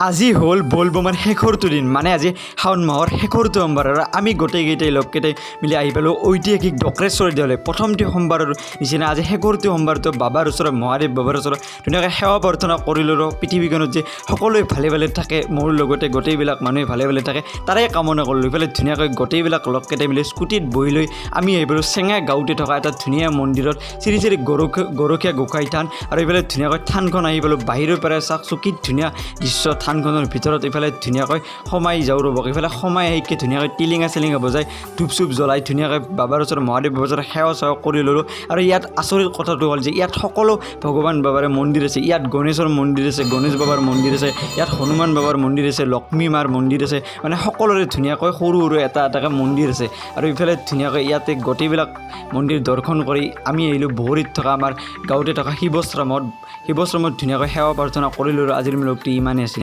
আজি হ'ল বলবমৰ শেষৰটো দিন মানে আজি শাওণ মাহৰ শেষৰটো সোমবাৰ আৰু আমি গোটেইকেইটাই লগকেইটাই মিলি আহি পালোঁ ঐতিহাসিক ডক্ৰেশ্বৰ দেৱালয় প্ৰথমটো সোমবাৰৰ নিচিনা আজি শেষৰটো সোমবাৰটো বাবাৰ ওচৰত মহাদেৱ বাবাৰ ওচৰত ধুনীয়াকৈ সেৱা প্ৰাৰ্থনা কৰিলোঁ আৰু পৃথিৱীখনত যে সকলোৱে ভালে ভালে থাকে মোৰ লগতে গোটেইবিলাক মানুহে ভালে ভালে থাকে তাৰে কামনা কৰিলোঁ ইফালে ধুনীয়াকৈ গোটেইবিলাক লগকেইটাই মিলি স্কুটিত বহি লৈ আমি আহি পালোঁ চেঙা গাঁৱতে থকা এটা ধুনীয়া মন্দিৰত শ্ৰী শ্ৰী গৰখীয়া গোসাঁই থান আৰু এইফালে ধুনীয়াকৈ থানখন আহি পালোঁ বাহিৰৰ পৰা চাওকচোন কি ধুনীয়া দৃশ্য থানখনৰ ভিতৰত এইফালে ধুনীয়াকৈ সোমাই যাওঁ ৰ'ব এইফালে সোমাই আহিকে ধুনীয়াকৈ টিলিঙা চিলিঙা বজাই ধূপ চুপ জ্বলাই ধুনীয়াকৈ বাবাৰ ওচৰত মহাদেৱ বাবাৰ ওচৰত সেৱা চেৱা কৰি ল'লোঁ আৰু ইয়াত আচৰিত কথাটো হ'ল যে ইয়াত সকলো ভগৱান বাবাৰে মন্দিৰ আছে ইয়াত গণেশৰ মন্দিৰ আছে গণেশ বাবাৰ মন্দিৰ আছে ইয়াত হনুমান বাবাৰ মন্দিৰ আছে লক্ষ্মী মাৰ মন্দিৰ আছে মানে সকলোৰে ধুনীয়াকৈ সৰু সৰু এটা এটাকৈ মন্দিৰ আছে আৰু ইফালে ধুনীয়াকৈ ইয়াতে গোটেইবিলাক মন্দিৰ দৰ্শন কৰি আমি আহিলোঁ বহৰীত থকা আমাৰ গাঁৱতে থকা শিৱশ্ৰমত ধুনীয়াকৈ সেৱা প্ৰাৰ্থনা কৰিলোঁ আৰু আজিৰ মিলকটি ইমানেই আছিল।